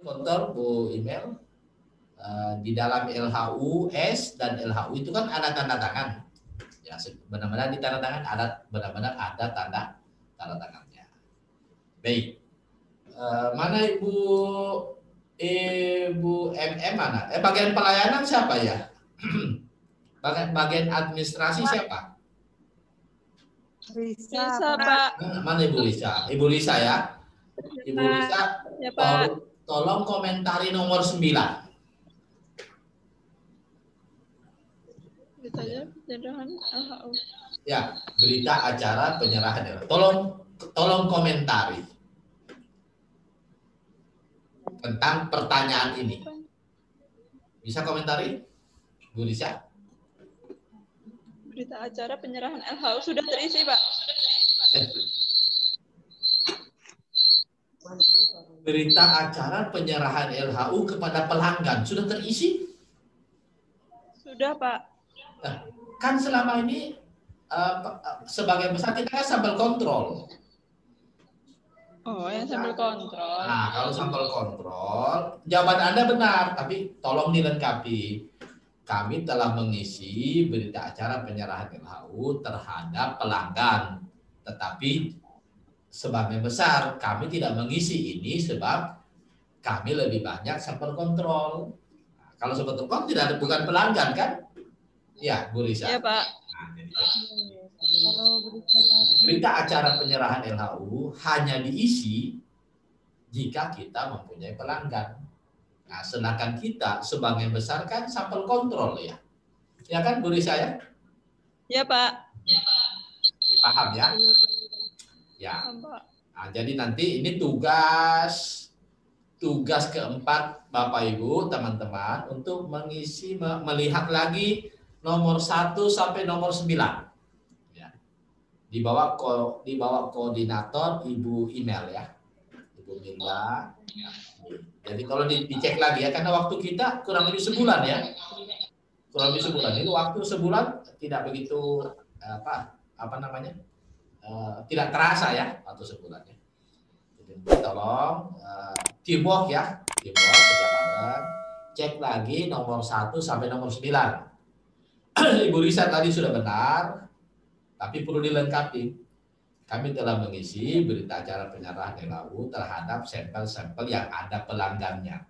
Kontrol Bu email di dalam LHU S dan LHU itu kan ada tanda tangan. Ya, benar-benar di tanda tangan ada benar-benar ada tanda tangannya. Baik. Mana Ibu MM mana? Bagian pelayanan siapa ya? Bagian administrasi siapa? Risa, Pak. Mana Ibu Lisa? Ibu Lisa ya. Ibu Lisa, ya, Pak. Tolong komentari nomor 9. Beritanya penyerahan LHU. Ya, berita acara penyerahan. Tolong komentari tentang pertanyaan ini. Bisa komentari, Bu Lisa? Berita acara penyerahan LHU sudah terisi, Pak. Berita acara penyerahan LHU kepada pelanggan sudah terisi? Sudah, Pak. Nah, kan selama ini sebagian besar kita kan sampel kontrol. Oh, yang sampel kontrol. Nah, kalau sampel kontrol, jawaban Anda benar, tapi tolong dilengkapi. Kami telah mengisi berita acara penyerahan LHU terhadap pelanggan, tetapi sebagian besar kami tidak mengisi ini sebab kami lebih banyak sampel kontrol. Nah, kalau sampel kontrol tidak ada, bukan pelanggan kan? Ya, Bu Risa. Iya, Pak. Nah, jadi, berita acara penyerahan LHU hanya diisi jika kita mempunyai pelanggan. Nah, sedangkan kita sebagian besar kan sampel kontrol ya. Ya kan, Bu Risa ya? Iya, Pak. Paham ya? Ya. Nah, jadi nanti ini tugas keempat Bapak Ibu, teman-teman, untuk mengisi, melihat lagi nomor 1 sampai nomor 9. Ya. Di bawah koordinator Ibu email ya. Ibu Mila. Jadi kalau dicek lagi ya, karena waktu kita kurang lebih sebulan ya. Kurang lebih sebulan. Ini waktu sebulan tidak begitu apa namanya? Tidak terasa ya waktu sebulan ya. Jadi tolong teamwork ya, teamwork kerja bareng. Cek lagi nomor 1 sampai nomor 9. Ibu Risa tadi sudah benar, tapi perlu dilengkapi. Kami telah mengisi berita acara penyerahan LHU terhadap sampel-sampel yang ada pelanggannya.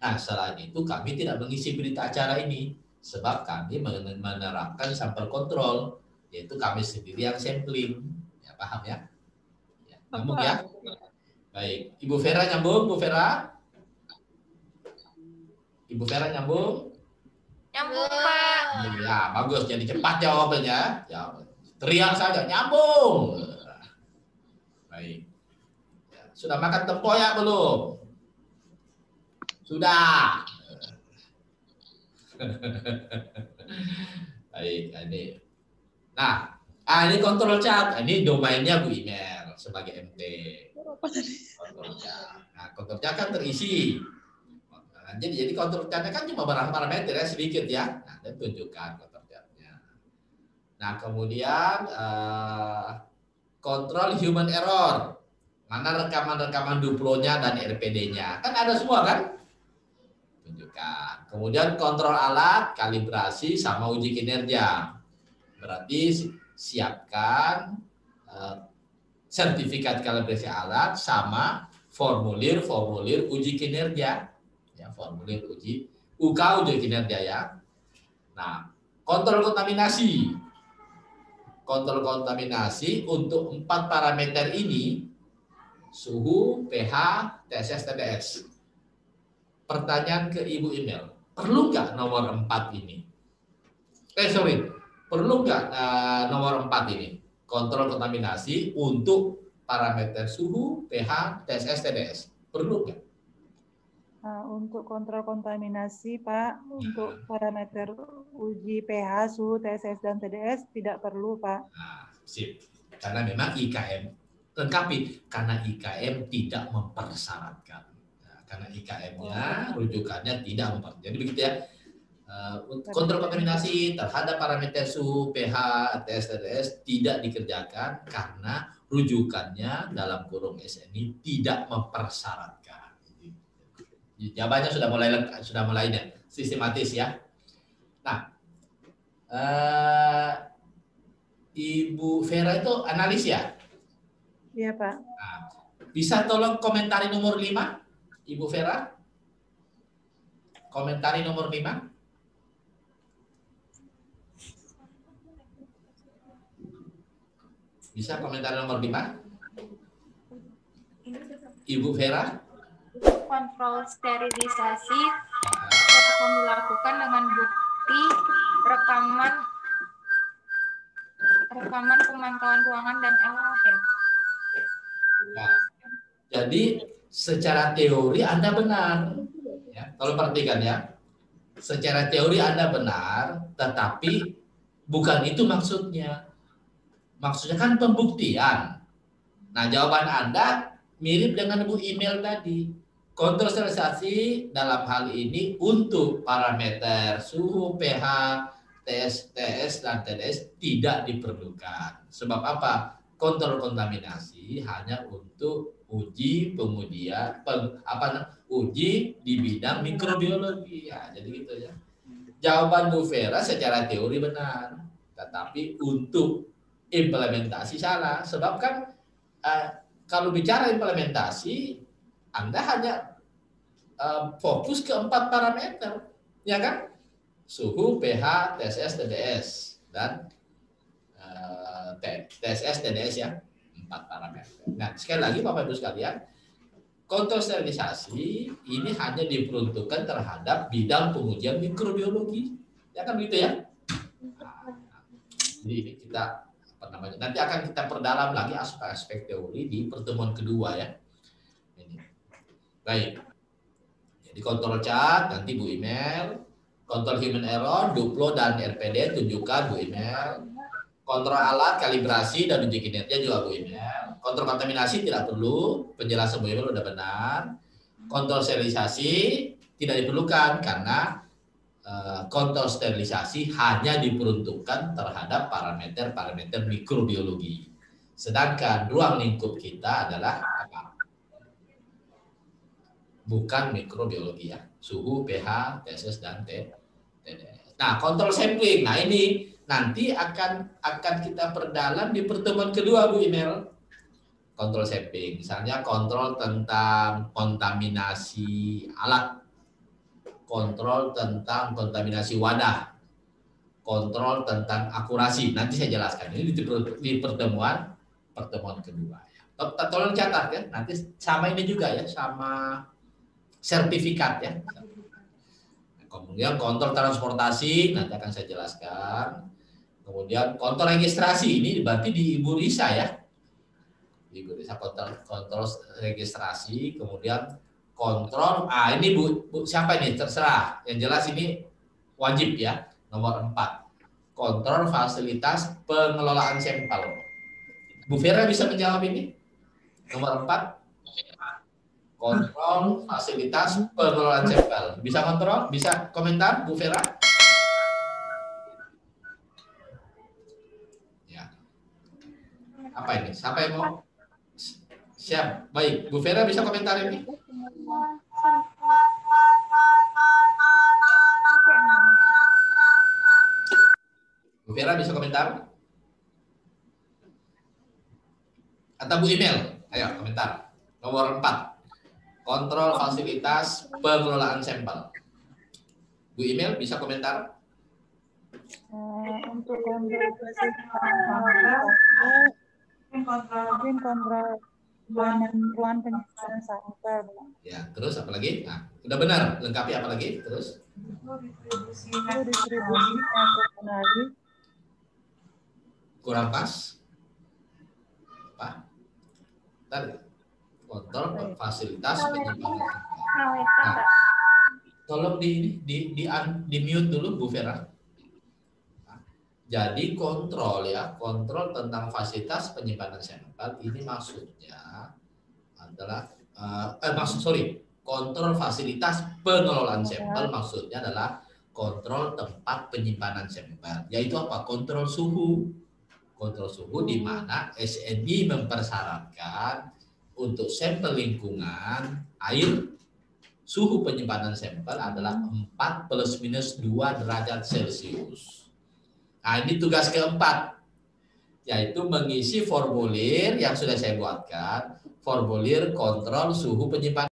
Nah, selain itu kami tidak mengisi berita acara ini sebab kami menerapkan sampel kontrol, yaitu kami sendiri yang sampling. Ya, paham ya? Ya, nyambung ya? Baik, Ibu Vera nyambung, Bu Vera? Ibu Vera nyambung? Nyambung, Pak. Ya, bagus. Jadi cepat jawabannya. Ya, teriak saja, nyambung. Baik. Ya, sudah makan tempoyak belum? Sudah. Baik, ini. Nah, ini kontrol chat. Ini domainnya Bu email sebagai MT. Kontrol chat. Nah, kontrol chat kan terisi. Nah, jadi kontrol chatnya kan cuma beberapa parameter ya, sedikit ya. Nah, dan tunjukkan kontrol chatnya. Nah, kemudian kontrol human error. Mana rekaman-rekaman duplonya dan RPD-nya. Kan ada semua kan? Tunjukkan. Kemudian kontrol alat, kalibrasi, sama uji kinerja. Berarti siapkan sertifikat kalibrasi alat sama formulir uji kinerja. Ya, formulir uji kinerja ya. Nah, kontrol kontaminasi. Kontrol kontaminasi untuk 4 parameter ini, suhu, pH, TSS, TDS. Pertanyaan ke Ibu email, perlu nggak nomor 4 ini? Perlu nggak nomor 4 ini? Kontrol kontaminasi untuk parameter suhu, pH, TSS, TDS. Perlu nggak? Untuk kontrol kontaminasi, Pak, untuk parameter uji pH, suhu, TSS, dan TDS tidak perlu, Pak. Nah, sip. Karena memang IKM, lengkapi, karena IKM tidak mempersyaratkan. Nah, karena IKM-nya, rujukannya tidak mempersyaratkan. Jadi begitu ya. Kontrol kontaminasi terhadap parameter suhu, pH, TSS, TDS tidak dikerjakan karena rujukannya dalam kurung SNI tidak mempersyaratkan. Jawabannya sudah mulai sistematis ya. Nah, Ibu Vera itu analis ya? Iya, Pak. Nah, bisa tolong komentari nomor 5, Ibu Vera? Komentari nomor 5. Bisa komentari nomor 5? Ibu Vera? Kontrol sterilisasi akan dilakukan dengan bukti rekaman pemantauan ruangan dan LHF. Nah, jadi secara teori Anda benar. Ya, kalau perhatikan ya. Secara teori Anda benar, tetapi bukan itu maksudnya. Maksudnya kan pembuktian. Nah, jawaban Anda mirip dengan Bu email tadi. Kontrol sterilisasi dalam hal ini untuk parameter suhu, pH, TS, dan TDS tidak diperlukan. Sebab apa? Kontrol kontaminasi hanya untuk uji pengujian, uji di bidang mikrobiologi. Ya, jadi gitu ya. Jawaban Bu Vera secara teori benar, tetapi untuk implementasi salah. Sebab kan kalau bicara implementasi, Anda hanya fokus ke 4 parameter, ya kan? Suhu, pH, TSS, TDS, dan TSS, TDS ya, 4 parameter. Nah, sekali lagi Bapak Ibu sekalian, kontrol sterilisasi ini hanya diperuntukkan terhadap bidang pengujian mikrobiologi, ya kan begitu ya? Jadi ini kita nanti akan kita perdalam lagi aspek-aspek teori di pertemuan kedua ya. Ini. Baik. Jadi kontrol cat nanti Bu email, kontrol human error, duplo dan RPD tunjukkan Bu email, kontrol alat, kalibrasi dan uji kinesia juga Bu email, kontrol kontaminasi tidak perlu, penjelasan Bu email sudah benar, kontrol sterilisasi tidak diperlukan karena kontrol sterilisasi hanya diperuntukkan terhadap parameter-parameter mikrobiologi. Sedangkan ruang lingkup kita adalah apa? Bukan mikrobiologi ya, suhu, pH, TSS dan TDS. Nah, kontrol sampling. Nah, ini nanti akan kita perdalam di pertemuan kedua Bu email. Kontrol sampling, misalnya kontrol tentang kontaminasi alat, kontrol tentang kontaminasi wadah, kontrol tentang akurasi. Nanti saya jelaskan ini di pertemuan kedua. Tolong catat ya. Nanti sama ini juga ya, sama sertifikat ya. Kemudian kontrol transportasi nanti akan saya jelaskan. Kemudian kontrol registrasi ini berarti di Ibu Risa ya. Ibu Risa kontrol registrasi, kemudian kontrol ini Bu siapa ini terserah. Yang jelas ini wajib ya. Nomor 4. Kontrol fasilitas pengelolaan sampel. Bu Vera bisa menjawab ini? Nomor 4. Kontrol fasilitas pengelolaan sampel. Bisa kontrol? Bisa komentar, Bu Vera? Ya. Apa ini? Siapa yang mau? Siap. Baik, Bu Vera bisa komentar ini? Bu Vera bisa komentar? Atau Bu email? Ayo, komentar. Nomor 4. Kontrol fasilitas pengelolaan sampel. Bu email bisa komentar? Untuk kontrol ruang penyimpanan sampel. Ya, terus apa lagi? Nah, udah benar. Lengkapi apa lagi? Terus? Distribusi personali. Kurang pas? Apa? Tadi. Kontrol fasilitas penyimpanan. Nah, tolong di mute dulu Bu Vera. Nah, jadi kontrol ya, kontrol tentang fasilitas penyimpanan sampel ini maksudnya adalah kontrol fasilitas pengelolaan sampel maksudnya adalah kontrol tempat penyimpanan sampel, yaitu apa? Kontrol suhu. Kontrol suhu di mana SNI mempersyaratkan untuk sampel lingkungan, air, suhu penyimpanan sampel adalah 4 plus minus 2 derajat Celcius. Nah, ini tugas keempat, yaitu mengisi formulir yang sudah saya buatkan, formulir kontrol suhu penyimpanan.